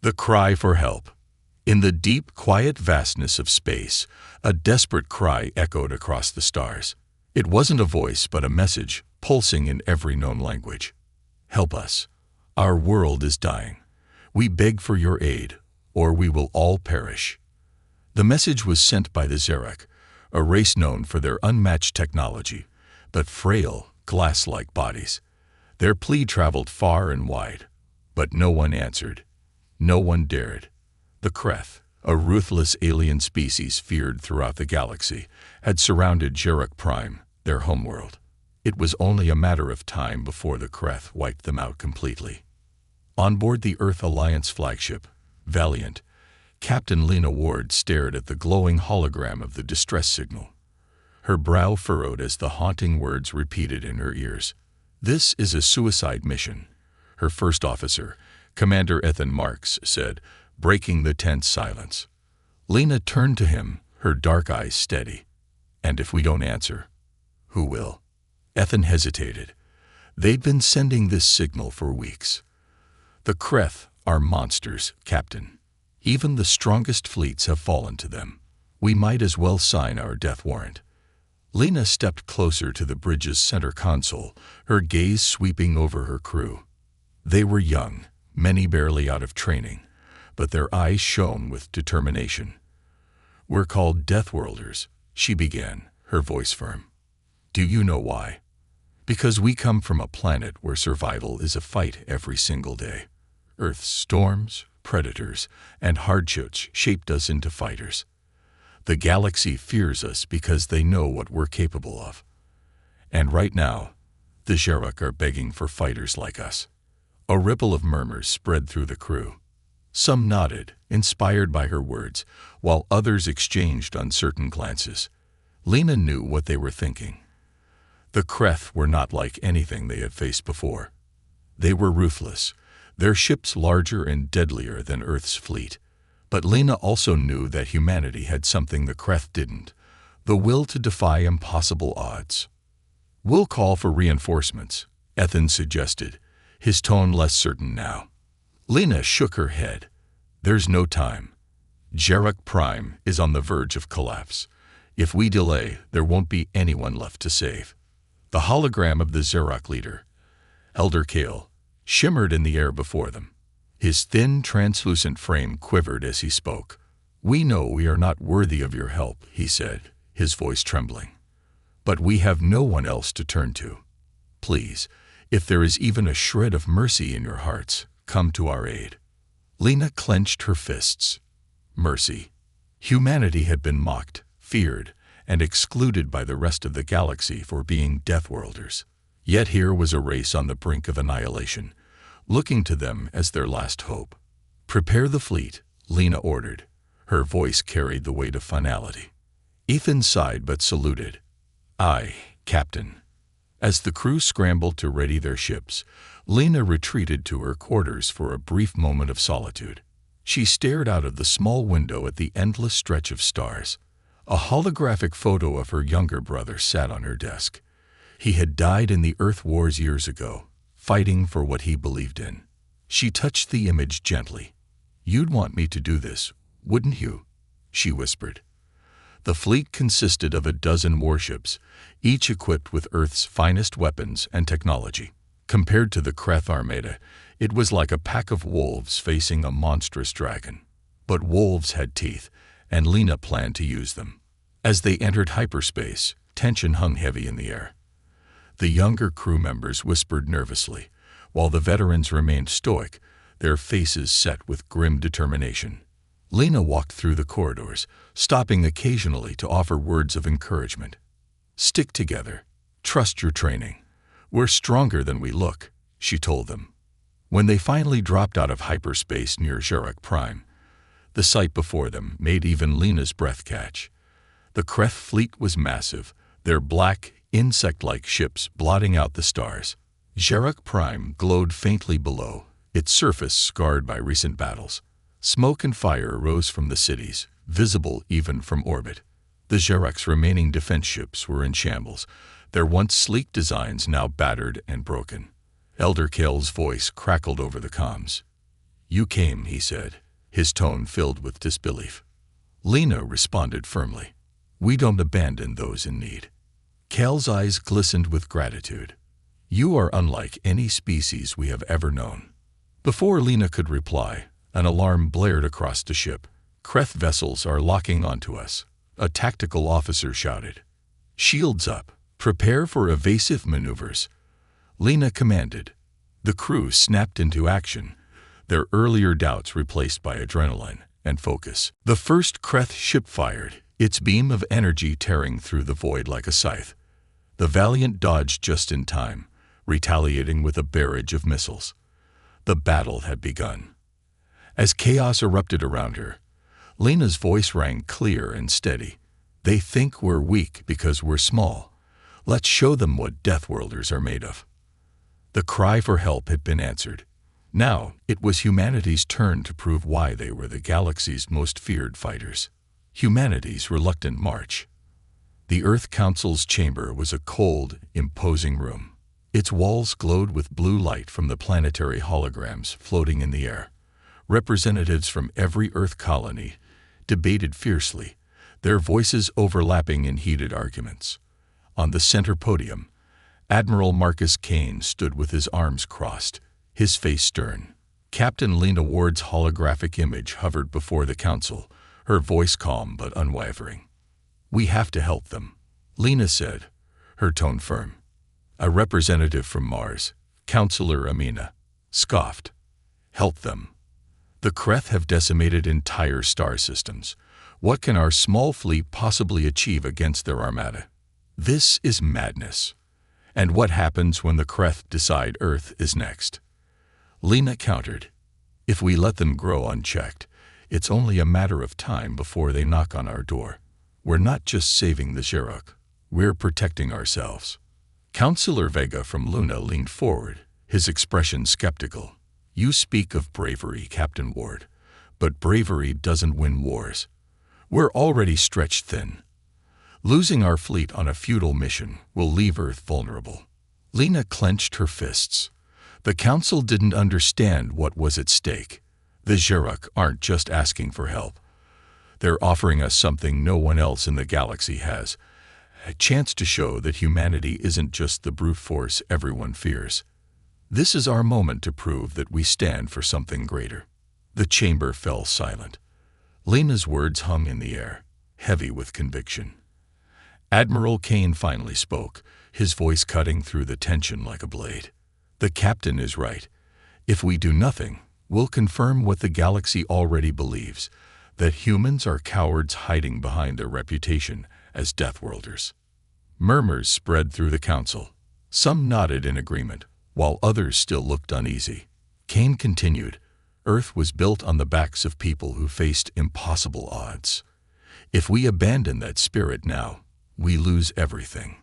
The cry for help. In the deep, quiet vastness of space, a desperate cry echoed across the stars. It wasn't a voice, but a message, pulsing in every known language. Help us. Our world is dying. We beg for your aid, or we will all perish. The message was sent by the Xerak, a race known for their unmatched technology, but frail, glass-like bodies. Their plea traveled far and wide, but no one answered. No one dared. The Kreth, a ruthless alien species feared throughout the galaxy, had surrounded Xerak Prime, their homeworld. It was only a matter of time before the Kreth wiped them out completely. On board the Earth Alliance flagship, Valiant, Captain Lena Ward stared at the glowing hologram of the distress signal. Her brow furrowed as the haunting words repeated in her ears. "This is a suicide mission," her first officer, Commander Ethan Marks, said, breaking the tense silence. Lena turned to him, her dark eyes steady. "And if we don't answer, who will?" Ethan hesitated. "They'd been sending this signal for weeks. The Kreth are monsters, Captain. Even the strongest fleets have fallen to them. We might as well sign our death warrant." Lena stepped closer to the bridge's center console, her gaze sweeping over her crew. They were young, many barely out of training, but their eyes shone with determination. "We're called Deathworlders," she began, her voice firm. "Do you know why? Because we come from a planet where survival is a fight every single day. Earth's storms, predators, and hardships shaped us into fighters. The galaxy fears us because they know what we're capable of. And right now, the Xerak are begging for fighters like us." A ripple of murmurs spread through the crew. Some nodded, inspired by her words, while others exchanged uncertain glances. Lena knew what they were thinking. The Kreth were not like anything they had faced before. They were ruthless, their ships larger and deadlier than Earth's fleet. But Lena also knew that humanity had something the Kreth didn't, the will to defy impossible odds. "We'll call for reinforcements," Ethan suggested, his tone less certain now. Lena shook her head. "There's no time. Xerak Prime is on the verge of collapse. If we delay, there won't be anyone left to save." The hologram of the Xerak leader, Elder Kale, shimmered in the air before them. His thin, translucent frame quivered as he spoke. "We know we are not worthy of your help," he said, his voice trembling. "But we have no one else to turn to. Please, if there is even a shred of mercy in your hearts, come to our aid." Lena clenched her fists. Mercy. Humanity had been mocked, feared, and excluded by the rest of the galaxy for being Deathworlders. Yet here was a race on the brink of annihilation, looking to them as their last hope. "Prepare the fleet," Lena ordered. Her voice carried the weight of finality. Ethan sighed but saluted. "Aye, Captain." As the crew scrambled to ready their ships, Lena retreated to her quarters for a brief moment of solitude. She stared out of the small window at the endless stretch of stars. A holographic photo of her younger brother sat on her desk. He had died in the Earth Wars years ago, fighting for what he believed in. She touched the image gently. "You'd want me to do this, wouldn't you?" she whispered. The fleet consisted of 12 warships, each equipped with Earth's finest weapons and technology. Compared to the Kreth Armada, it was like a pack of wolves facing a monstrous dragon. But wolves had teeth, and Lena planned to use them. As they entered hyperspace, tension hung heavy in the air. The younger crew members whispered nervously, while the veterans remained stoic, their faces set with grim determination. Lena walked through the corridors, stopping occasionally to offer words of encouragement. "Stick together. Trust your training. We're stronger than we look," she told them. When they finally dropped out of hyperspace near Xerak Prime, the sight before them made even Lena's breath catch. The Kreth fleet was massive, their black, insect-like ships blotting out the stars. Xerak Prime glowed faintly below, its surface scarred by recent battles. Smoke and fire rose from the cities, visible even from orbit. The Xerak's remaining defense ships were in shambles, their once sleek designs now battered and broken. Elder Kale's voice crackled over the comms. "You came," he said, his tone filled with disbelief. Lena responded firmly. "We don't abandon those in need." Cal's eyes glistened with gratitude. "You are unlike any species we have ever known." Before Lena could reply, an alarm blared across the ship. "Kreth vessels are locking onto us," a tactical officer shouted. "Shields up. Prepare for evasive maneuvers," Lena commanded. The crew snapped into action, their earlier doubts replaced by adrenaline and focus. The first Kreth ship fired, its beam of energy tearing through the void like a scythe. The Valiant dodged just in time, retaliating with a barrage of missiles. The battle had begun. As chaos erupted around her, Lena's voice rang clear and steady. "They think we're weak because we're small. Let's show them what Deathworlders are made of." The cry for help had been answered. Now it was humanity's turn to prove why they were the galaxy's most feared fighters. Humanity's reluctant march. The Earth Council's chamber was a cold, imposing room. Its walls glowed with blue light from the planetary holograms floating in the air. Representatives from every Earth colony debated fiercely, their voices overlapping in heated arguments. On the center podium, Admiral Marcus Kane stood with his arms crossed, his face stern. Captain Lena Ward's holographic image hovered before the council, her voice calm but unwavering. "We have to help them," Lena said, her tone firm. A representative from Mars, Counselor Amina, scoffed. "Help them? The Kreth have decimated entire star systems. What can our small fleet possibly achieve against their armada? This is madness. And what happens when the Kreth decide Earth is next?" Lena countered. "If we let them grow unchecked, it's only a matter of time before they knock on our door. We're not just saving the Xerok, we're protecting ourselves." Counselor Vega from Luna leaned forward, his expression skeptical. "You speak of bravery, Captain Ward, but bravery doesn't win wars. We're already stretched thin. Losing our fleet on a futile mission will leave Earth vulnerable." Lena clenched her fists. The Council didn't understand what was at stake. The Xerok aren't just asking for help. They're offering us something no one else in the galaxy has. A chance to show that humanity isn't just the brute force everyone fears. This is our moment to prove that we stand for something greater. The chamber fell silent. Lena's words hung in the air, heavy with conviction. Admiral Kane finally spoke, his voice cutting through the tension like a blade. "The captain is right. If we do nothing, we'll confirm what the galaxy already believes, that humans are cowards hiding behind their reputation as Deathworlders." Murmurs spread through the council. Some nodded in agreement, while others still looked uneasy. Kane continued, "Earth was built on the backs of people who faced impossible odds. If we abandon that spirit now, we lose everything."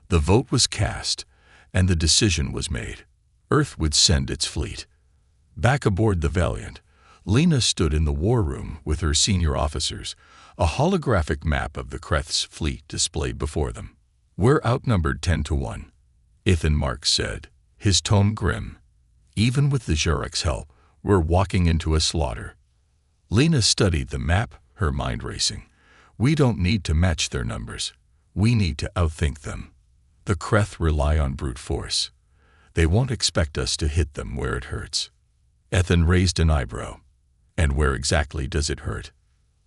The vote was cast, and the decision was made. Earth would send its fleet. Back aboard the Valiant, Lena stood in the war room with her senior officers, a holographic map of the Kreth's fleet displayed before them. "We're outnumbered 10-1, Ethan Marks said, his tone grim. "Even with the Xerok's help, we're walking into a slaughter." Lena studied the map, her mind racing. "We don't need to match their numbers. We need to outthink them. The Kreth rely on brute force. They won't expect us to hit them where it hurts." Ethan raised an eyebrow. "And where exactly does it hurt?"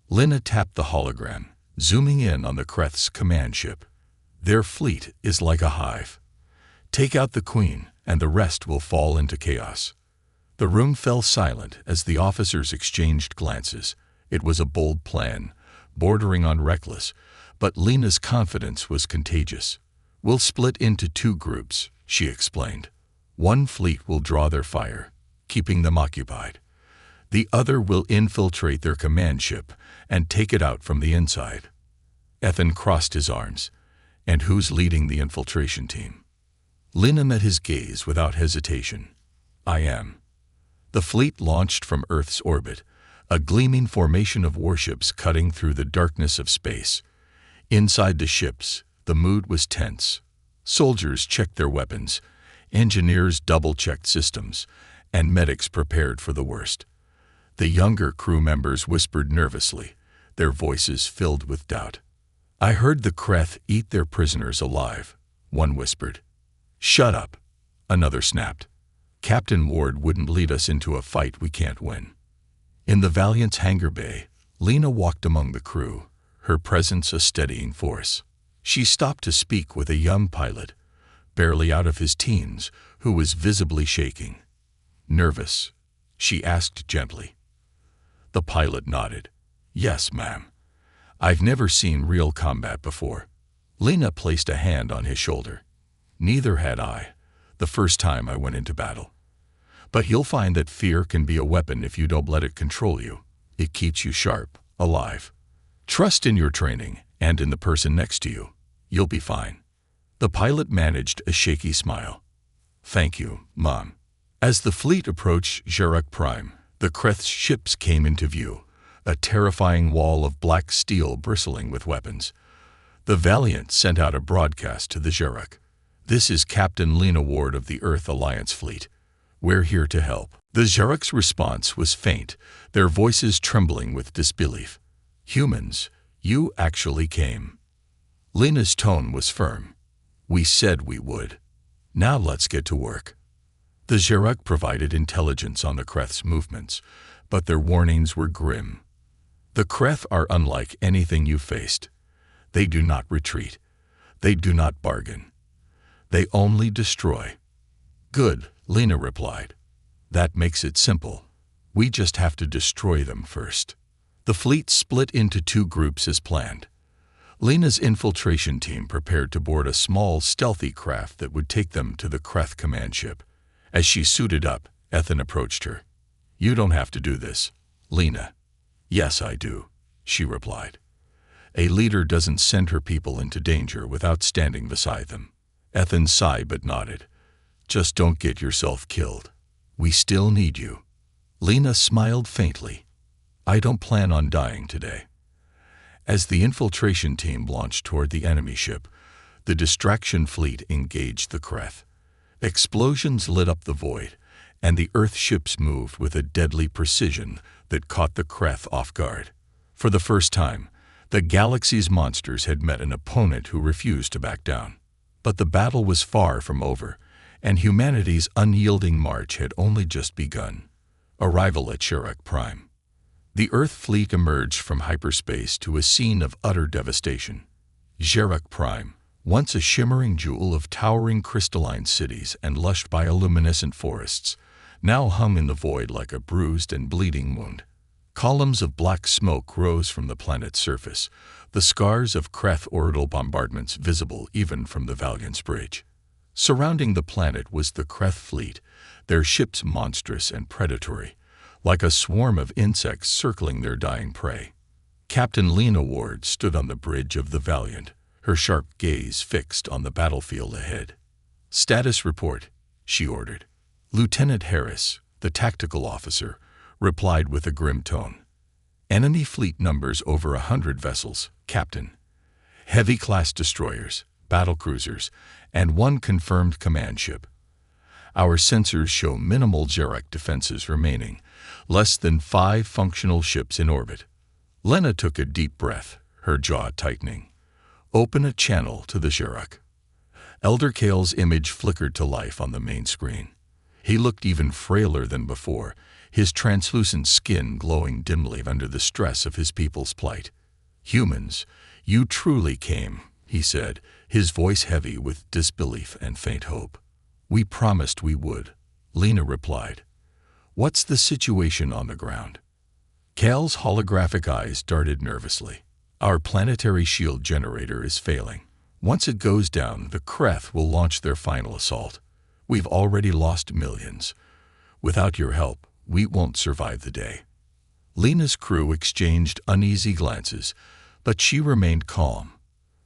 Lena tapped the hologram, zooming in on the Kreth's command ship. "Their fleet is like a hive. Take out the Queen, and the rest will fall into chaos." The room fell silent as the officers exchanged glances. It was a bold plan, bordering on reckless, but Lena's confidence was contagious. "We'll split into 2 groups," she explained. "One fleet will draw their fire, keeping them occupied. The other will infiltrate their command ship and take it out from the inside." Ethan crossed his arms. "And who's leading the infiltration team?" Lena met his gaze without hesitation. "I am." The fleet launched from Earth's orbit, a gleaming formation of warships cutting through the darkness of space. Inside the ships, the mood was tense. Soldiers checked their weapons, engineers double-checked systems, and medics prepared for the worst. The younger crew members whispered nervously, their voices filled with doubt. "I heard the Creth eat their prisoners alive," one whispered. "Shut up," another snapped. "Captain Ward wouldn't lead us into a fight we can't win." In the Valiant's hangar bay, Lena walked among the crew, her presence a steadying force. She stopped to speak with a young pilot, barely out of his teens, who was visibly shaking. "Nervous?" she asked gently. The pilot nodded. "Yes, ma'am. I've never seen real combat before." Lena placed a hand on his shoulder. "Neither had I, the first time I went into battle. But you'll find that fear can be a weapon if you don't let it control you. It keeps you sharp, alive. Trust in your training and in the person next to you. You'll be fine." The pilot managed a shaky smile. "Thank you, Mom." As the fleet approached Jarak Prime, the Creth's ships came into view, a terrifying wall of black steel bristling with weapons. The Valiant sent out a broadcast to the Jarak. "This is Captain Lena Ward of the Earth Alliance Fleet. We're here to help." The Jarak's response was faint, their voices trembling with disbelief. "Humans, you actually came." Lena's tone was firm. "We said we would. Now let's get to work." The Jarak provided intelligence on the Creth's movements, but their warnings were grim. "The Creth are unlike anything you've faced. They do not retreat. They do not bargain. They only destroy." "Good," Lena replied. "That makes it simple. We just have to destroy them first." The fleet split into two groups as planned. Lena's infiltration team prepared to board a small, stealthy craft that would take them to the Creth command ship. As she suited up, Ethan approached her. "You don't have to do this, Lena." "Yes, I do," she replied. "A leader doesn't send her people into danger without standing beside them." Ethan sighed but nodded. "Just don't get yourself killed. We still need you." Lena smiled faintly. "I don't plan on dying today." As the infiltration team launched toward the enemy ship, the distraction fleet engaged the Creth. Explosions lit up the void, and the Earth ships moved with a deadly precision that caught the Creth off guard. For the first time, the galaxy's monsters had met an opponent who refused to back down. But the battle was far from over, and humanity's unyielding march had only just begun. Arrival at Jarak Prime. The Earth fleet emerged from hyperspace to a scene of utter devastation. Jarak Prime, once a shimmering jewel of towering crystalline cities and lush bioluminescent forests, now hung in the void like a bruised and bleeding wound. Columns of black smoke rose from the planet's surface, the scars of Creth orbital bombardments visible even from the Valiant's bridge. Surrounding the planet was the Creth fleet, their ships monstrous and predatory, like a swarm of insects circling their dying prey. Captain Lena Ward stood on the bridge of the Valiant, her sharp gaze fixed on the battlefield ahead. "Status report," she ordered. Lieutenant Harris, the tactical officer, replied with a grim tone. "Enemy fleet numbers over 100 vessels, Captain. Heavy-class destroyers, battlecruisers, and one confirmed command ship. Our sensors show minimal Jarak defenses remaining, less than 5 functional ships in orbit." Lena took a deep breath, her jaw tightening. "Open a channel to the Jarak." Elder Kale's image flickered to life on the main screen. He looked even frailer than before, his translucent skin glowing dimly under the stress of his people's plight. "Humans, you truly came," he said, his voice heavy with disbelief and faint hope. "We promised we would," Lena replied. "What's the situation on the ground?" Kale's holographic eyes darted nervously. "Our planetary shield generator is failing. Once it goes down, the Creth will launch their final assault. We've already lost millions. Without your help, we won't survive the day." Lena's crew exchanged uneasy glances, but she remained calm.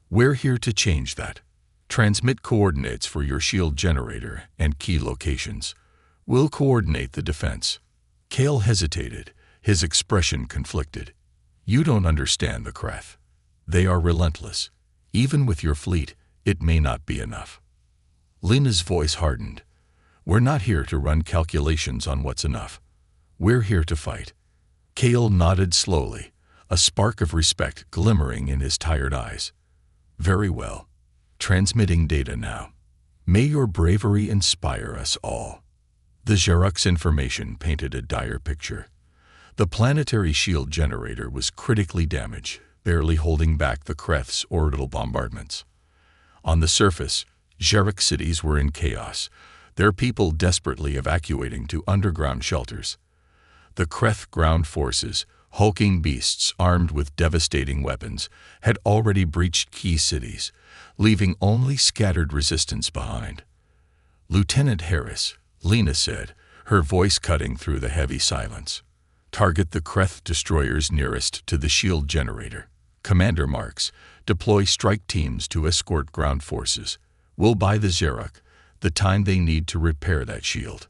"We're here to change that. Transmit coordinates for your shield generator and key locations. We'll coordinate the defense." Kale hesitated, his expression conflicted. "You don't understand the Creth. They are relentless. Even with your fleet, it may not be enough." Lena's voice hardened. We're not here to run calculations on what's enough. We're here to fight." Kale nodded slowly, a spark of respect glimmering in his tired eyes. "Very well. Transmitting data now. May your bravery inspire us all." The Xerox information painted a dire picture. The planetary shield generator was critically damaged, barely holding back the Kreth's orbital bombardments. On the surface, Xerox cities were in chaos, their people desperately evacuating to underground shelters. The Kreth ground forces, hulking beasts armed with devastating weapons, had already breached key cities, leaving only scattered resistance behind. "Lieutenant Harris," Lena said, her voice cutting through the heavy silence. "Target the Kreth destroyers nearest to the shield generator. Commander Marks, deploy strike teams to escort ground forces. We'll buy the Xerox the time they need to repair that shield."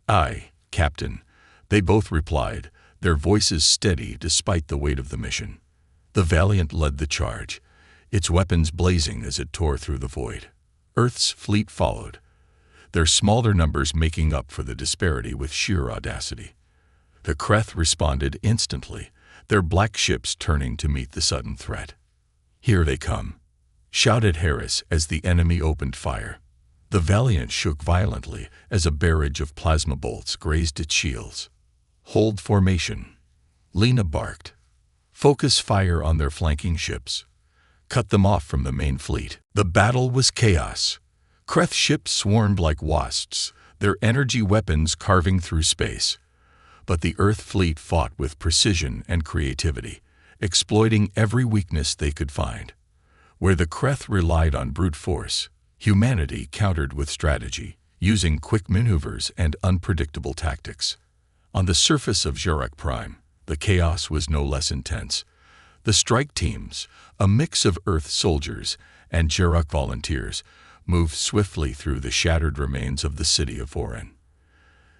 "Aye, Captain," they both replied, their voices steady despite the weight of the mission. The Valiant led the charge, its weapons blazing as it tore through the void. Earth's fleet followed, their smaller numbers making up for the disparity with sheer audacity. The Kreth responded instantly, their black ships turning to meet the sudden threat. "Here they come," shouted Harris as the enemy opened fire. The Valiant shook violently as a barrage of plasma bolts grazed its shields. "Hold formation," Lena barked. "Focus fire on their flanking ships. Cut them off from the main fleet." The battle was chaos. Kreth ships swarmed like wasps, their energy weapons carving through space. But the Earth fleet fought with precision and creativity, exploiting every weakness they could find. Where the Kreth relied on brute force, humanity countered with strategy, using quick maneuvers and unpredictable tactics. On the surface of Xerox Prime, the chaos was no less intense. The strike teams, a mix of Earth soldiers and Xerox volunteers, moved swiftly through the shattered remains of the city of Oren.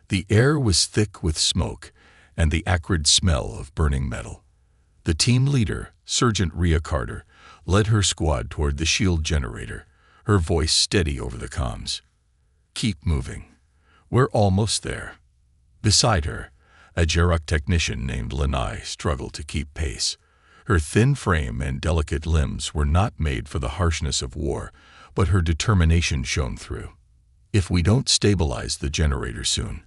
The air was thick with smoke and the acrid smell of burning metal. The team leader, Sergeant Rhea Carter, led her squad toward the shield generator, her voice steady over the comms. "Keep moving. We're almost there." Beside her, a Xerox technician named Lanai struggled to keep pace. Her thin frame and delicate limbs were not made for the harshness of war, but her determination shone through. "If we don't stabilize the generator soon,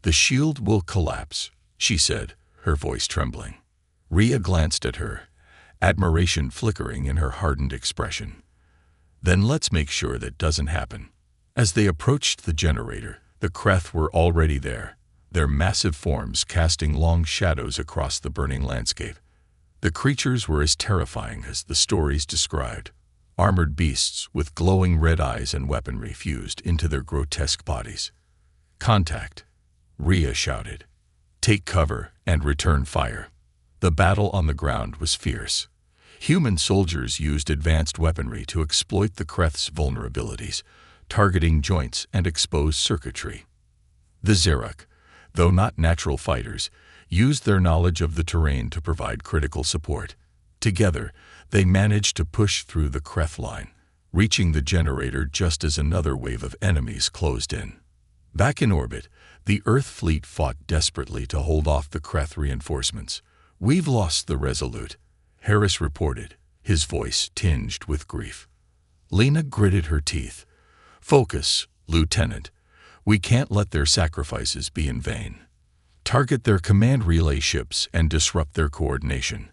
the shield will collapse," she said, her voice trembling. Rhea glanced at her, admiration flickering in her hardened expression. "Then let's make sure that doesn't happen." As they approached the generator, the Kreth were already there, their massive forms casting long shadows across the burning landscape. The creatures were as terrifying as the stories described, armored beasts with glowing red eyes and weaponry fused into their grotesque bodies. "Contact," Rhea shouted. "Take cover and return fire." The battle on the ground was fierce. Human soldiers used advanced weaponry to exploit the Kreth's vulnerabilities, targeting joints and exposed circuitry. The Xerox, though not natural fighters, used their knowledge of the terrain to provide critical support. Together, they managed to push through the Kreth line, reaching the generator just as another wave of enemies closed in. Back in orbit, the Earth fleet fought desperately to hold off the Kreth reinforcements. "We've lost the Resolute," Harris reported, his voice tinged with grief. Lena gritted her teeth. "Focus, Lieutenant. We can't let their sacrifices be in vain. Target their command relay ships and disrupt their coordination."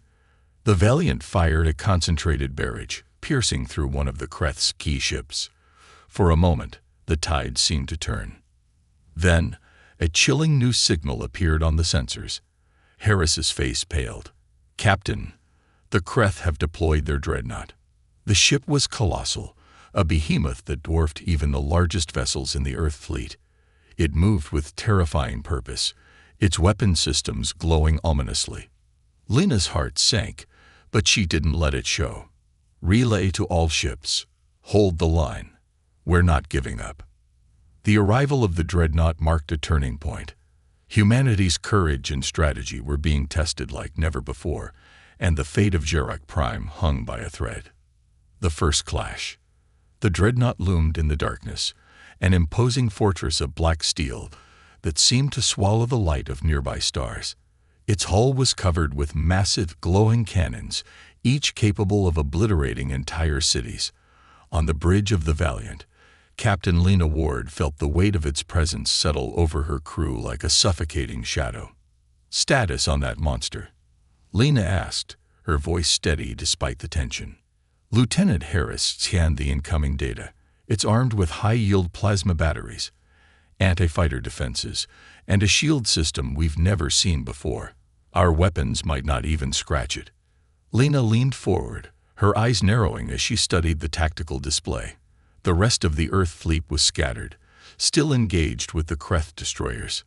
The Valiant fired a concentrated barrage, piercing through one of the Kreth's key ships. For a moment, the tide seemed to turn. Then, a chilling new signal appeared on the sensors. Harris's face paled. "Captain, the Kreth have deployed their dreadnought." The ship was colossal, a behemoth that dwarfed even the largest vessels in the Earth fleet. It moved with terrifying purpose, its weapon systems glowing ominously. Lena's heart sank, but she didn't let it show. "Relay to all ships. Hold the line. We're not giving up." The arrival of the dreadnought marked a turning point. Humanity's courage and strategy were being tested like never before, and the fate of Xerox Prime hung by a thread. The first clash. The dreadnought loomed in the darkness, an imposing fortress of black steel that seemed to swallow the light of nearby stars. Its hull was covered with massive, glowing cannons, each capable of obliterating entire cities. On the bridge of the Valiant, Captain Lena Ward felt the weight of its presence settle over her crew like a suffocating shadow. "Status on that monster?" Lena asked, her voice steady despite the tension. Lieutenant Harris scanned the incoming data. It's armed with high-yield plasma batteries, anti-fighter defenses, and a shield system we've never seen before. Our weapons might not even scratch it. Lena leaned forward, her eyes narrowing as she studied the tactical display. The rest of the Earth fleet was scattered, still engaged with the Kreth destroyers.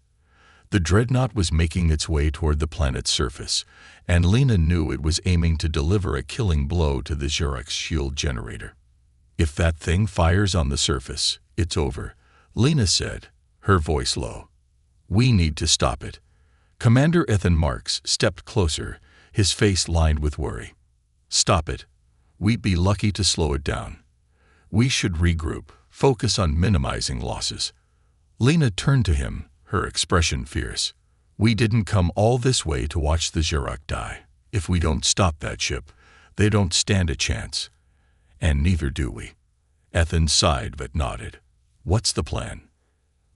The dreadnought was making its way toward the planet's surface, and Lena knew it was aiming to deliver a killing blow to the Xerox shield generator. "If that thing fires on the surface, it's over," Lena said, her voice low. "We need to stop it." Commander Ethan Marks stepped closer, his face lined with worry. "Stop it. We'd be lucky to slow it down. We should regroup, focus on minimizing losses." Lena turned to him, her expression fierce. "We didn't come all this way to watch the Xerox die. If we don't stop that ship, they don't stand a chance. And neither do we." Ethan sighed but nodded. "What's the plan?"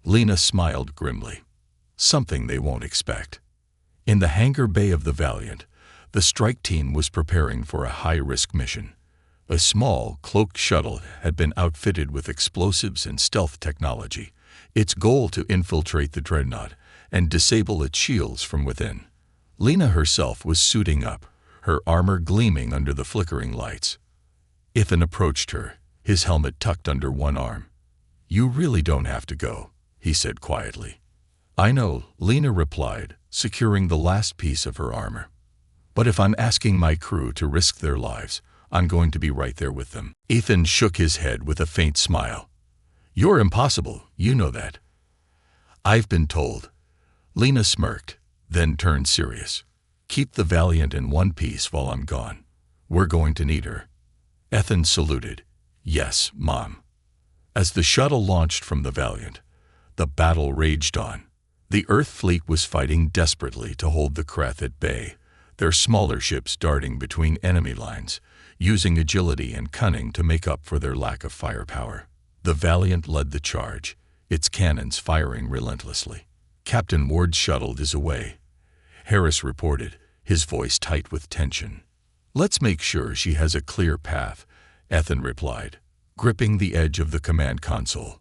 Lena smiled grimly. "Something they won't expect." In the hangar bay of the Valiant, the strike team was preparing for a high-risk mission. A small, cloaked shuttle had been outfitted with explosives and stealth technology, its goal to infiltrate the dreadnought and disable its shields from within. Lena herself was suiting up, her armor gleaming under the flickering lights. Ethan approached her, his helmet tucked under one arm. "You really don't have to go," he said quietly. "I know," Lena replied, securing the last piece of her armor. "But if I'm asking my crew to risk their lives, I'm going to be right there with them." Ethan shook his head with a faint smile. "You're impossible, you know that." "I've been told." Lena smirked, then turned serious. "Keep the Valiant in one piece while I'm gone. We're going to need her." Ethan saluted. "Yes, Mom." As the shuttle launched from the Valiant, the battle raged on. The Earth fleet was fighting desperately to hold the Kreth at bay, their smaller ships darting between enemy lines, using agility and cunning to make up for their lack of firepower. The Valiant led the charge, its cannons firing relentlessly. "Captain Ward's shuttle is away," Harris reported, his voice tight with tension. "Let's make sure she has a clear path," Ethan replied, gripping the edge of the command console.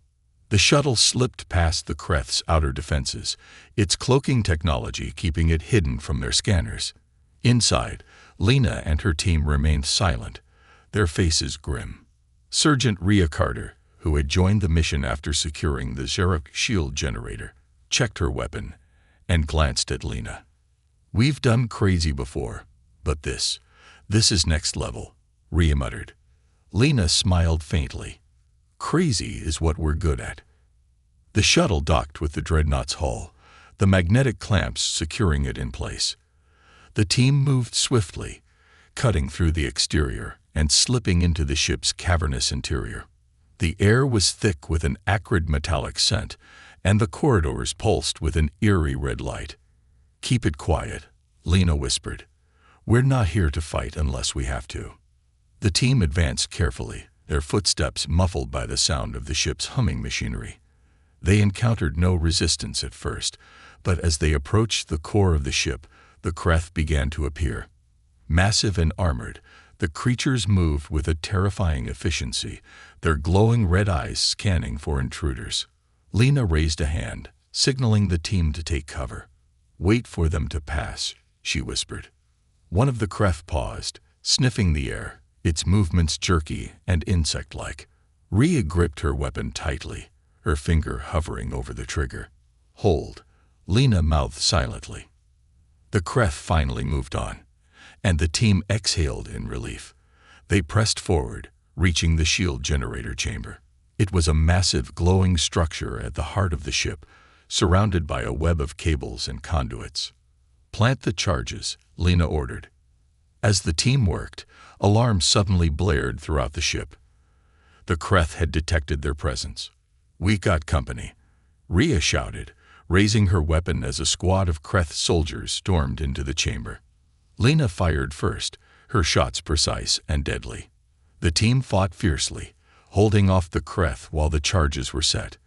The shuttle slipped past the Kreth's outer defenses, its cloaking technology keeping it hidden from their scanners. Inside, Lena and her team remained silent, their faces grim. Sergeant Rhea Carter, who had joined the mission after securing the Xerox shield generator, checked her weapon and glanced at Lena. "We've done crazy before, but this is next level," Rhea muttered. Lena smiled faintly. "Crazy is what we're good at." The shuttle docked with the dreadnought's hull, the magnetic clamps securing it in place. The team moved swiftly, cutting through the exterior and slipping into the ship's cavernous interior. The air was thick with an acrid metallic scent, and the corridors pulsed with an eerie red light. "Keep it quiet," Lena whispered. "We're not here to fight unless we have to." The team advanced carefully, their footsteps muffled by the sound of the ship's humming machinery. They encountered no resistance at first, but as they approached the core of the ship, the Kreth began to appear. Massive and armored, the creatures moved with a terrifying efficiency, their glowing red eyes scanning for intruders. Lena raised a hand, signaling the team to take cover. "Wait for them to pass," she whispered. One of the Kreth paused, sniffing the air, its movements jerky and insect-like. Rhea gripped her weapon tightly, her finger hovering over the trigger. "Hold," Lena mouthed silently. The Kreth finally moved on, and the team exhaled in relief. They pressed forward, reaching the shield generator chamber. It was a massive glowing structure at the heart of the ship, surrounded by a web of cables and conduits. "Plant the charges," Lena ordered. As the team worked, alarms suddenly blared throughout the ship. The Kreth had detected their presence. "We got company," Rhea shouted, raising her weapon as a squad of Kreth soldiers stormed into the chamber. Lena fired first, her shots precise and deadly. The team fought fiercely, holding off the Kreth while the charges were set.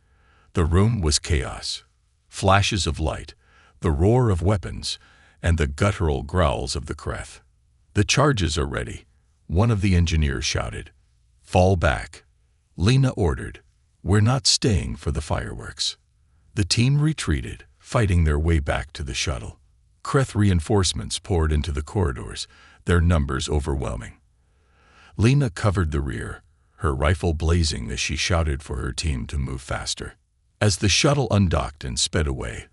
The room was chaos. Flashes of light, the roar of weapons, and the guttural growls of the Kreth. "The charges are ready," one of the engineers shouted. "Fall back," Lena ordered. "We're not staying for the fireworks." The team retreated, fighting their way back to the shuttle. Kreth reinforcements poured into the corridors, their numbers overwhelming. Lena covered the rear, her rifle blazing as she shouted for her team to move faster. As the shuttle undocked and sped away,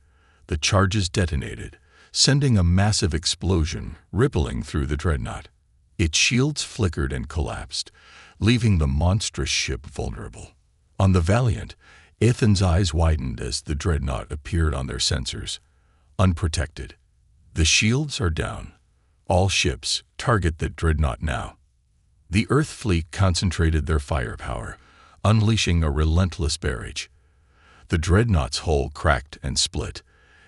the charges detonated, sending a massive explosion rippling through the dreadnought. Its shields flickered and collapsed, leaving the monstrous ship vulnerable. On the Valiant, Ethan's eyes widened as the dreadnought appeared on their sensors. Unprotected. "The shields are down. All ships, target that dreadnought now." The Earth fleet concentrated their firepower, unleashing a relentless barrage. The dreadnought's hull cracked and split,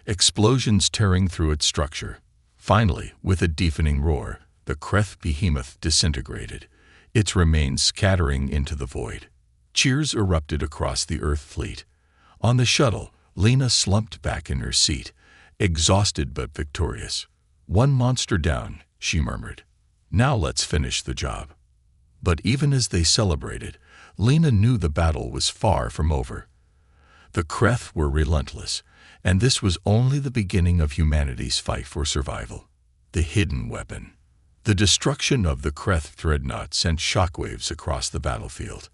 explosions tearing through its structure. Finally, with a deafening roar, the Kreth behemoth disintegrated, its remains scattering into the void. Cheers erupted across the Earth fleet. On the shuttle, Lena slumped back in her seat, exhausted but victorious. "One monster down," she murmured. "Now let's finish the job." But even as they celebrated, Lena knew the battle was far from over. The Kreth were relentless, and this was only the beginning of humanity's fight for survival. The hidden weapon. The destruction of the Kreth dreadnought sent shockwaves across the battlefield.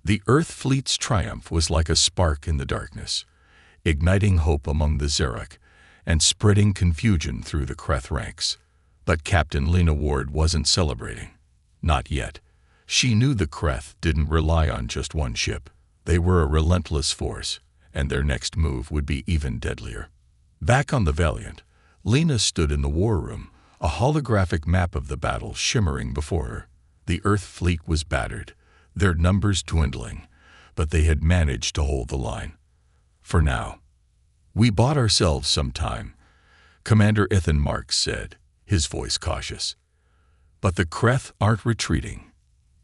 The Earth fleet's triumph was like a spark in the darkness, igniting hope among the Xeric and spreading confusion through the Kreth ranks. But Captain Lena Ward wasn't celebrating. Not yet. She knew the Kreth didn't rely on just one ship. They were a relentless force, and their next move would be even deadlier. Back on the Valiant, Lena stood in the war room, a holographic map of the battle shimmering before her. The Earth fleet was battered, their numbers dwindling, but they had managed to hold the line. For now. "We bought ourselves some time," Commander Ethan Marks said, his voice cautious. "But the Kreth aren't retreating.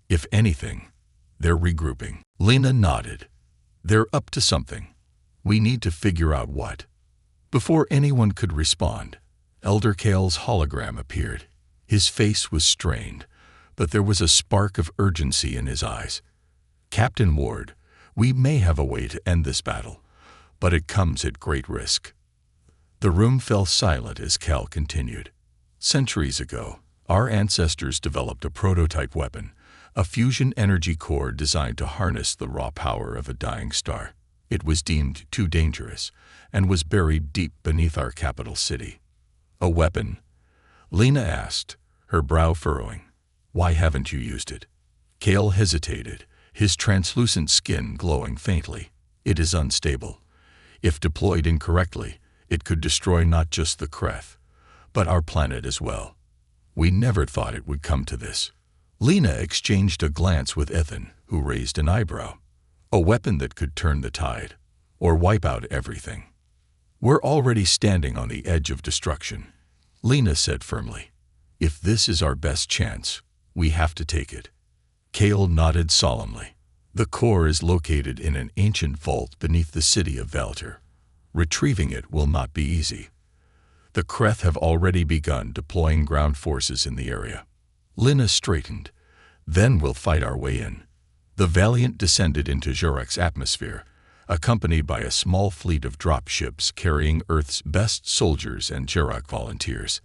If anything, they're regrouping." Lena nodded. "They're up to something. We need to figure out what." Before anyone could respond, Elder Kale's hologram appeared. His face was strained, but there was a spark of urgency in his eyes. "Captain Ward, we may have a way to end this battle, but it comes at great risk." The room fell silent as Cal continued. "Centuries ago, our ancestors developed a prototype weapon, a fusion energy core designed to harness the raw power of a dying star. It was deemed too dangerous and was buried deep beneath our capital city." "A weapon?" Lena asked, her brow furrowing. "Why haven't you used it?" Kale hesitated, his translucent skin glowing faintly. "It is unstable. If deployed incorrectly, it could destroy not just the Kreth, but our planet as well. We never thought it would come to this." Lena exchanged a glance with Ethan, who raised an eyebrow. "A weapon that could turn the tide, or wipe out everything." "We're already standing on the edge of destruction," Lena said firmly. "If this is our best chance, we have to take it." Kale nodded solemnly. "The core is located in an ancient vault beneath the city of Valter. Retrieving it will not be easy. The Kreth have already begun deploying ground forces in the area." Lena straightened. "Then we'll fight our way in." The Valiant descended into Xeric's atmosphere, accompanied by a small fleet of drop ships carrying Earth's best soldiers and Xeric volunteers.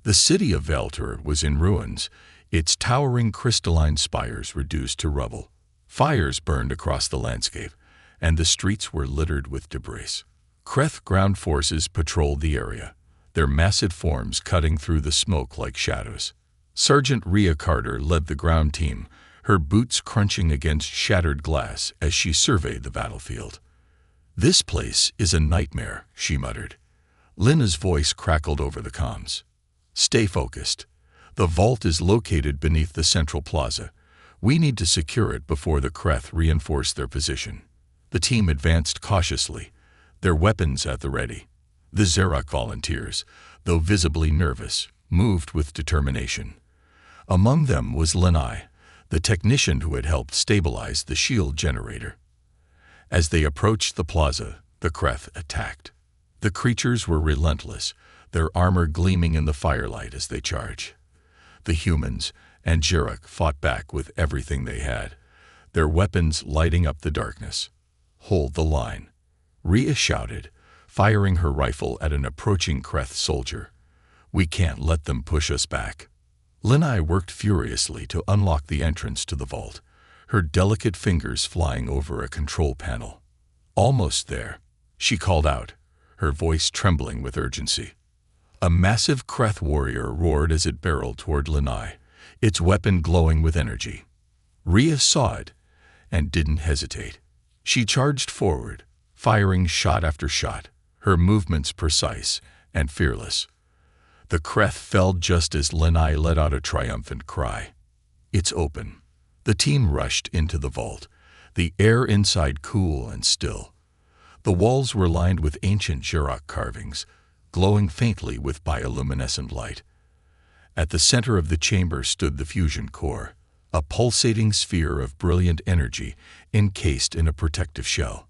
The city of Valter was in ruins, its towering crystalline spires reduced to rubble. Fires burned across the landscape, and the streets were littered with debris. Kreth ground forces patrolled the area, their massive forms cutting through the smoke like shadows. Sergeant Rhea Carter led the ground team, her boots crunching against shattered glass as she surveyed the battlefield. "This place is a nightmare," she muttered. Lena's voice crackled over the comms. "Stay focused. The vault is located beneath the central plaza. We need to secure it before the Kreth reinforce their position." The team advanced cautiously, their weapons at the ready. The Xerox volunteers, though visibly nervous, moved with determination. Among them was Lanai, the technician who had helped stabilize the shield generator. As they approached the plaza, the Kreth attacked. The creatures were relentless, their armor gleaming in the firelight as they charged. The humans and Xerox fought back with everything they had, their weapons lighting up the darkness. "Hold the line," Rhea shouted, firing her rifle at an approaching Kreth soldier. "We can't let them push us back." Lanai worked furiously to unlock the entrance to the vault, her delicate fingers flying over a control panel. "Almost there," she called out, her voice trembling with urgency. A massive Kreth warrior roared as it barreled toward Lanai, its weapon glowing with energy. Rhea saw it and didn't hesitate. She charged forward, firing shot after shot, her movements precise and fearless. The Kreth fell just as Lanai let out a triumphant cry. "It's open." The team rushed into the vault, the air inside cool and still. The walls were lined with ancient Xerox carvings, glowing faintly with bioluminescent light. At the center of the chamber stood the fusion core, a pulsating sphere of brilliant energy encased in a protective shell.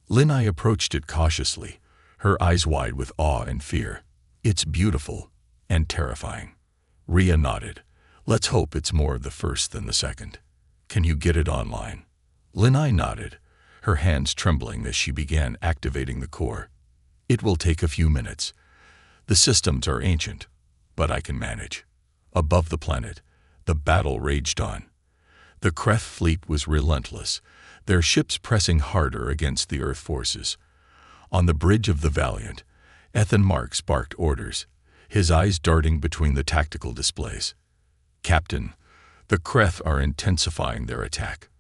Lanai approached it cautiously, her eyes wide with awe and fear. "It's beautiful and terrifying." Rhea nodded. "Let's hope it's more the first than the second. Can you get it online?" Lanai nodded, her hands trembling as she began activating the core. "It will take a few minutes. The systems are ancient, but I can manage." Above the planet, the battle raged on. The Kreth fleet was relentless, their ships pressing harder against the Earth forces. On the bridge of the Valiant, Ethan Marks barked orders, his eyes darting between the tactical displays. "Captain, the Kreth are intensifying their attack."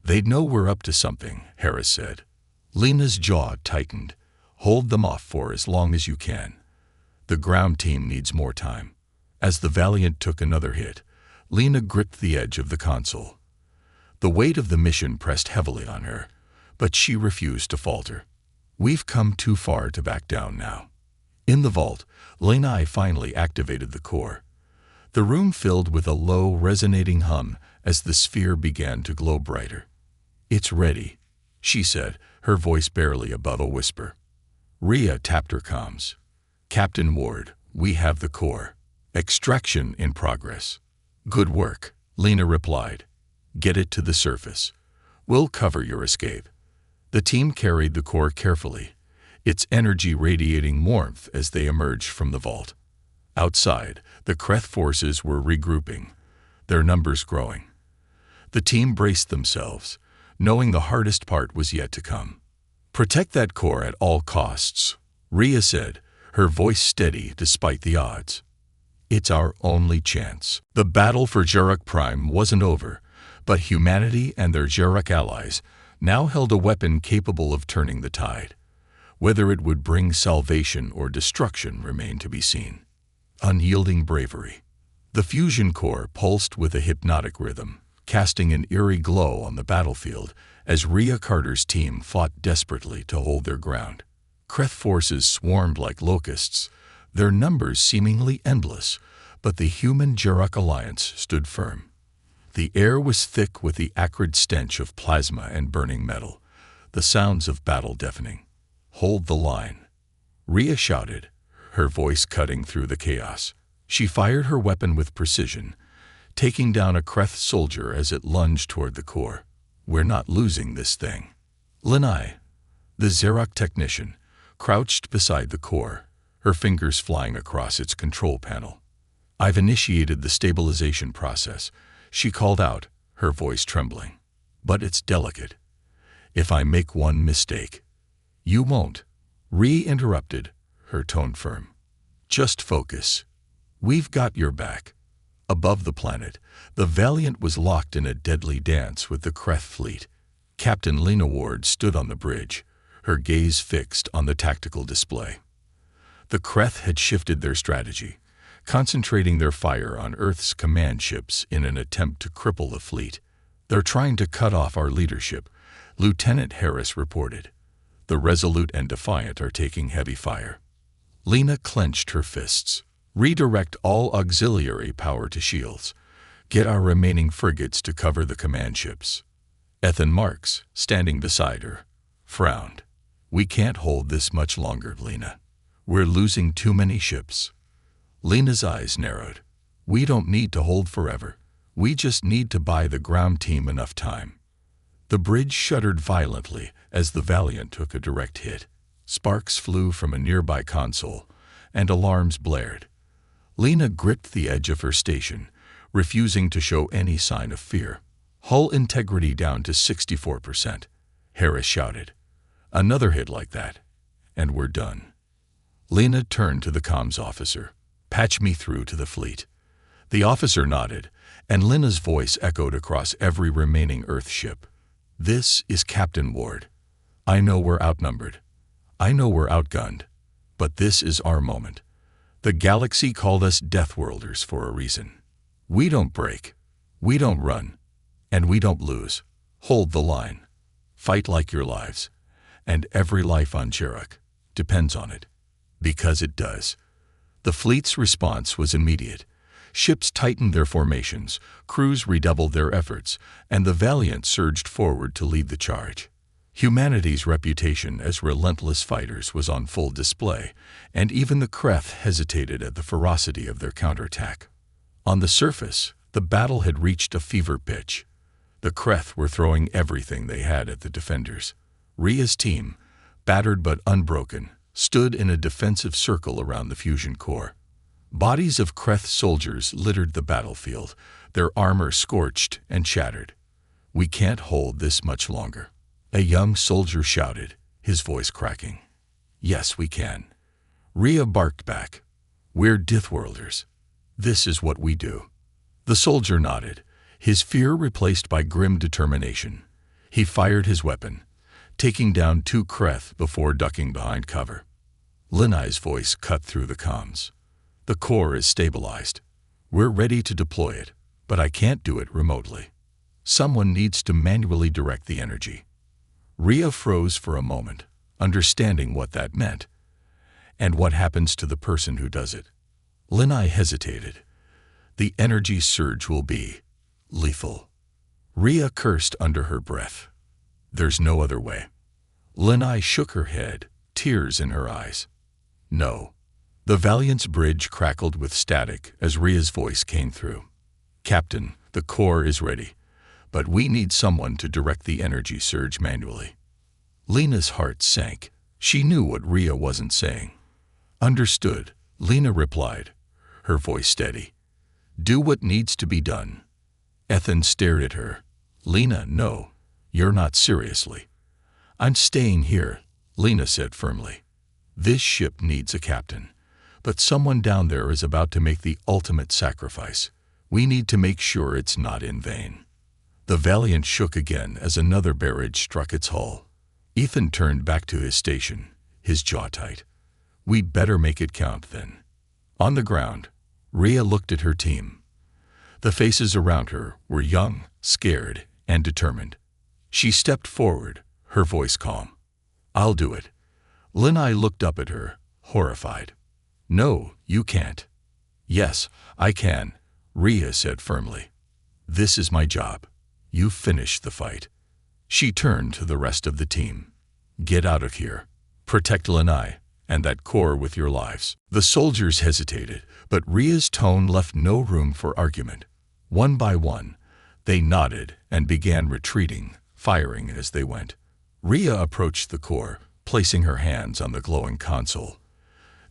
"They'd know we're up to something," Harris said. Lena's jaw tightened. "Hold them off for as long as you can. The ground team needs more time." As the Valiant took another hit, Lena gripped the edge of the console. The weight of the mission pressed heavily on her, but she refused to falter. "We've come too far to back down now." In the vault, Lanai finally activated the core. The room filled with a low, resonating hum as the sphere began to glow brighter. "It's ready," she said, her voice barely above a whisper. Rhea tapped her comms. "Captain Ward, we have the core. Extraction in progress." "Good work," Lena replied. "Get it to the surface. We'll cover your escape." The team carried the core carefully, its energy radiating warmth as they emerged from the vault. Outside, the Kreth forces were regrouping, their numbers growing. The team braced themselves, knowing the hardest part was yet to come. "Protect that core at all costs," Rhea said, her voice steady despite the odds. "It's our only chance." The battle for Xerox Prime wasn't over, but humanity and their Xerox allies now held a weapon capable of turning the tide. Whether it would bring salvation or destruction remained to be seen. Unyielding bravery. The fusion core pulsed with a hypnotic rhythm, casting an eerie glow on the battlefield as Rhea Carter's team fought desperately to hold their ground. Kreth forces swarmed like locusts, their numbers seemingly endless, but the human Xerox alliance stood firm. The air was thick with the acrid stench of plasma and burning metal, the sounds of battle deafening. "Hold the line," Rhea shouted, her voice cutting through the chaos. She fired her weapon with precision, taking down a Kreth soldier as it lunged toward the core. "We're not losing this thing." Lanai, the Xerox technician, crouched beside the core, her fingers flying across its control panel. "I've initiated the stabilization process," she called out, her voice trembling. "But it's delicate. If I make one mistake—" "You won't," Rhea interrupted, her tone firm. "Just focus. We've got your back." Above the planet, the Valiant was locked in a deadly dance with the Kreth fleet. Captain Lena Ward stood on the bridge, her gaze fixed on the tactical display. The Kreth had shifted their strategy, concentrating their fire on Earth's command ships in an attempt to cripple the fleet. "They're trying to cut off our leadership," Lieutenant Harris reported. The Resolute and Defiant are taking heavy fire. Lena clenched her fists. Redirect all auxiliary power to shields. Get our remaining frigates to cover the command ships. Ethan Marks, standing beside her, frowned. We can't hold this much longer, Lena. We're losing too many ships. Lena's eyes narrowed. We don't need to hold forever. We just need to buy the ground team enough time. The bridge shuddered violently as the Valiant took a direct hit. Sparks flew from a nearby console, and alarms blared. Lena gripped the edge of her station, refusing to show any sign of fear. Hull integrity down to 64%. Harris shouted. Another hit like that, and we're done. Lena turned to the comms officer. Patch me through to the fleet. The officer nodded, and Lena's voice echoed across every remaining Earth ship. This is Captain Ward. I know we're outnumbered. I know we're outgunned. But this is our moment. The galaxy called us Deathworlders for a reason. We don't break. We don't run. And we don't lose. Hold the line. Fight like your lives. And every life on Cherak depends on it. Because it does. The fleet's response was immediate. Ships tightened their formations, crews redoubled their efforts, and the Valiant surged forward to lead the charge. Humanity's reputation as relentless fighters was on full display, and even the Kreth hesitated at the ferocity of their counterattack. On the surface, the battle had reached a fever pitch. The Kreth were throwing everything they had at the defenders. Rhea's team, battered but unbroken, stood in a defensive circle around the fusion core. Bodies of Kreth soldiers littered the battlefield, their armor scorched and shattered. We can't hold this much longer. A young soldier shouted, his voice cracking. Yes, we can. Rhea barked back. We're Deathworlders. This is what we do. The soldier nodded, his fear replaced by grim determination. He fired his weapon, taking down 2 Kreth before ducking behind cover. Lenai's voice cut through the comms. The core is stabilized. We're ready to deploy it, but I can't do it remotely. Someone needs to manually direct the energy. Rhea froze for a moment, understanding what that meant. And what happens to the person who does it? Lenai hesitated. The energy surge will be lethal. Rhea cursed under her breath. There's no other way. Lenai shook her head, tears in her eyes. No. The Valiant's bridge crackled with static as Rhea's voice came through. Captain, the core is ready, but we need someone to direct the energy surge manually. Lena's heart sank. She knew what Rhea wasn't saying. Understood, Lena replied, her voice steady. Do what needs to be done. Ethan stared at her. Lena, no, you're not seriously. I'm staying here, Lena said firmly. This ship needs a captain. But someone down there is about to make the ultimate sacrifice. We need to make sure it's not in vain. The Valiant shook again as another barrage struck its hull. Ethan turned back to his station, his jaw tight. We'd better make it count then. On the ground, Rhea looked at her team. The faces around her were young, scared, and determined. She stepped forward, her voice calm. I'll do it. Lenai looked up at her, horrified. No, you can't. Yes, I can, Rhea said firmly. This is my job. You finish the fight. She turned to the rest of the team. Get out of here. Protect Lenai and that core with your lives. The soldiers hesitated, but Rhea's tone left no room for argument. One by one, they nodded and began retreating, firing as they went. Rhea approached the core, placing her hands on the glowing console.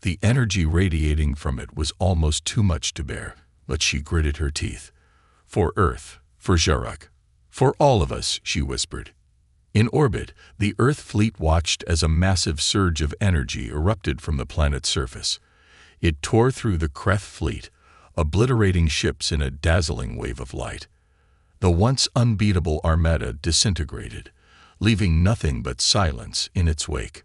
The energy radiating from it was almost too much to bear, but she gritted her teeth. For Earth, for Cherak, for all of us, she whispered. In orbit, the Earth fleet watched as a massive surge of energy erupted from the planet's surface. It tore through the Kreth fleet, obliterating ships in a dazzling wave of light. The once unbeatable armada disintegrated, leaving nothing but silence in its wake.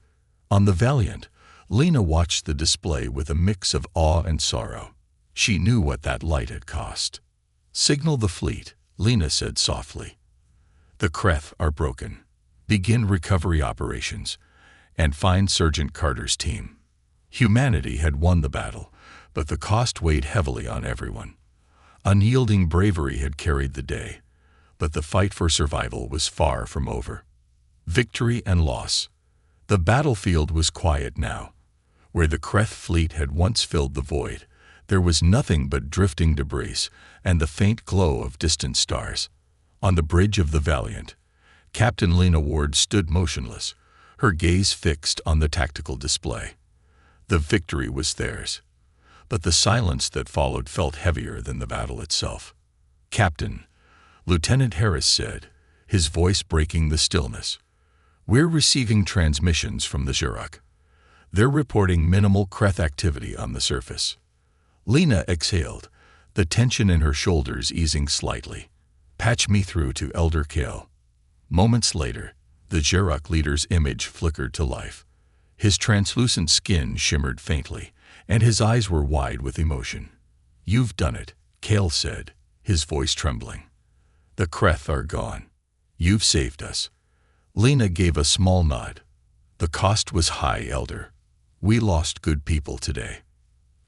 On the Valiant, Lena watched the display with a mix of awe and sorrow. She knew what that light had cost. Signal the fleet, Lena said softly. The Kreth are broken. begin recovery operations, and find Sergeant Carter's team. Humanity had won the battle, but the cost weighed heavily on everyone. Unyielding bravery had carried the day, but the fight for survival was far from over. Victory and loss. The battlefield was quiet now. Where the Kreth fleet had once filled the void, there was nothing but drifting debris and the faint glow of distant stars. On the bridge of the Valiant, Captain Lena Ward stood motionless, her gaze fixed on the tactical display. The victory was theirs, but the silence that followed felt heavier than the battle itself. "Captain," Lieutenant Harris said, his voice breaking the stillness, "we're receiving transmissions from the Xhorhak. They're reporting minimal Kreth activity on the surface." Lena exhaled, the tension in her shoulders easing slightly. "Patch me through to Elder Kale." Moments later, the Xhorhak leader's image flickered to life. His translucent skin shimmered faintly, and his eyes were wide with emotion. "You've done it," Kale said, his voice trembling. "The Kreth are gone. You've saved us." Lena gave a small nod. "The cost was high, Elder. We lost good people today."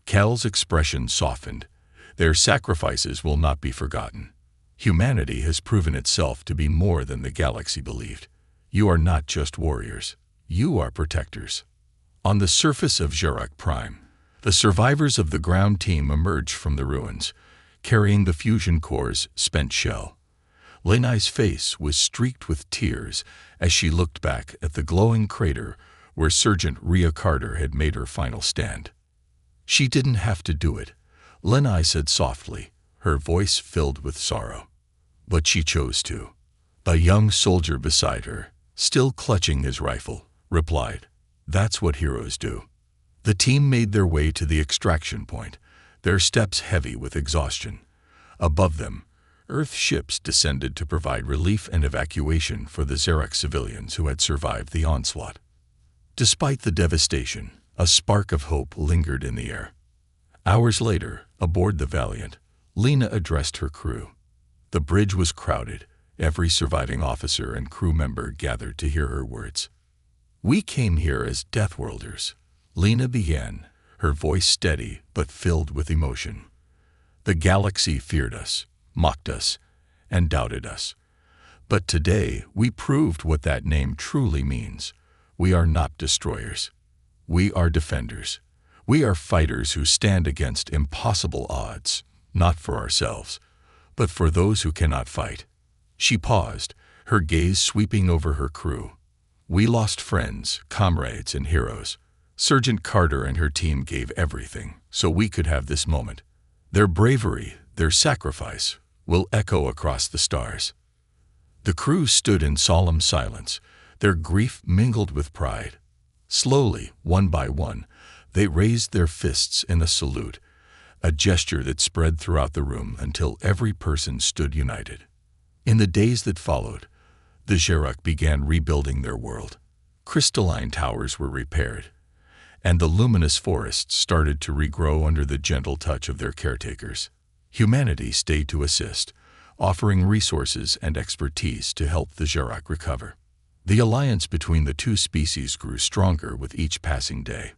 Kale's expression softened. "Their sacrifices will not be forgotten. Humanity has proven itself to be more than the galaxy believed. You are not just warriors. You are protectors." On the surface of Xhorhak Prime, the survivors of the ground team emerged from the ruins, carrying the fusion core's spent shell. Lena's face was streaked with tears as she looked back at the glowing crater where Sergeant Rhea Carter had made her final stand. "She didn't have to do it," Lena said softly, her voice filled with sorrow. "But she chose to." A young soldier beside her, still clutching his rifle, replied, "That's what heroes do." The team made their way to the extraction point, their steps heavy with exhaustion. Above them, Earth ships descended to provide relief and evacuation for the Xhorhak civilians who had survived the onslaught. Despite the devastation, a spark of hope lingered in the air. Hours later, aboard the Valiant, Lena addressed her crew. The bridge was crowded, every surviving officer and crew member gathered to hear her words. "We came here as Deathworlders," Lena began, her voice steady but filled with emotion. "The galaxy feared us, mocked us, and doubted us. But today we proved what that name truly means. We are not destroyers. We are defenders. We are fighters who stand against impossible odds, not for ourselves, but for those who cannot fight." She paused, her gaze sweeping over her crew. "We lost friends, comrades, and heroes. Sergeant Carter and her team gave everything so we could have this moment. Their bravery, their sacrifice, will echo across the stars." The crew stood in solemn silence, their grief mingled with pride. Slowly, one by one, they raised their fists in a salute, a gesture that spread throughout the room until every person stood united. In the days that followed, the Xhorhak began rebuilding their world. Crystalline towers were repaired, and the luminous forests started to regrow under the gentle touch of their caretakers. Humanity stayed to assist, offering resources and expertise to help the Xhorhak recover. The alliance between the two species grew stronger with each passing day.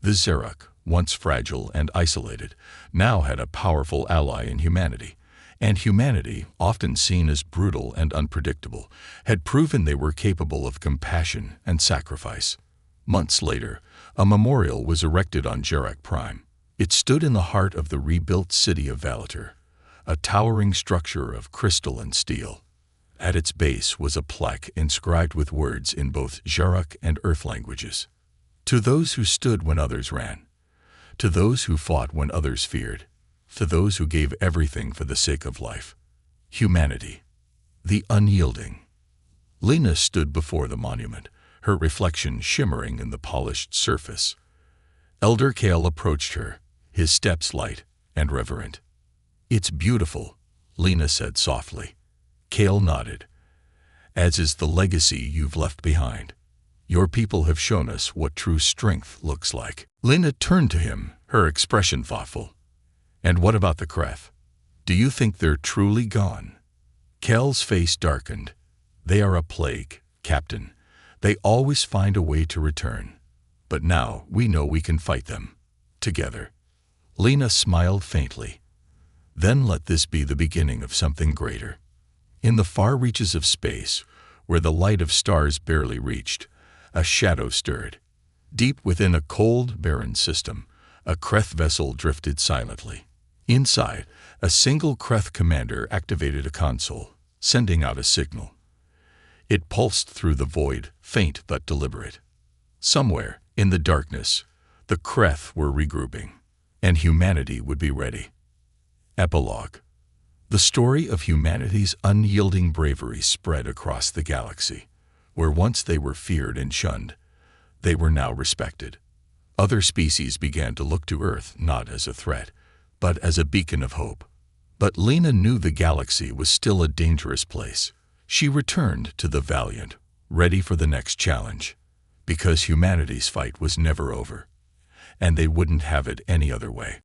The Xhorhak, once fragile and isolated, now had a powerful ally in humanity, and humanity, often seen as brutal and unpredictable, had proven they were capable of compassion and sacrifice. Months later, a memorial was erected on Xhorhak Prime. It stood in the heart of the rebuilt city of Valater, a towering structure of crystal and steel. At its base was a plaque inscribed with words in both Xhorhak and Earth languages. "To those who stood when others ran, to those who fought when others feared, to those who gave everything for the sake of life. Humanity, the unyielding." Lena stood before the monument, her reflection shimmering in the polished surface. Elder Kale approached her, his steps light and reverent. "It's beautiful," Lena said softly. Kale nodded. "As is the legacy you've left behind. Your people have shown us what true strength looks like." Lena turned to him, her expression thoughtful. "And what about the Kreth? Do you think they're truly gone?" Kale's face darkened. "They are a plague, "Captain, they always find a way to return. But now we know we can fight them. Together." Lena smiled faintly. "Then let this be the beginning of something greater." In the far reaches of space, where the light of stars barely reached, a shadow stirred. Deep within a cold, barren system, a Kreth vessel drifted silently. Inside, a single Kreth commander activated a console, sending out a signal. It pulsed through the void, faint but deliberate. Somewhere, in the darkness, the Kreth were regrouping, and humanity would be ready. Epilogue. The story of humanity's unyielding bravery spread across the galaxy. Where once they were feared and shunned, they were now respected. Other species began to look to Earth not as a threat, but as a beacon of hope. But Lena knew the galaxy was still a dangerous place. She returned to the Valiant, ready for the next challenge, because humanity's fight was never over, and they wouldn't have it any other way.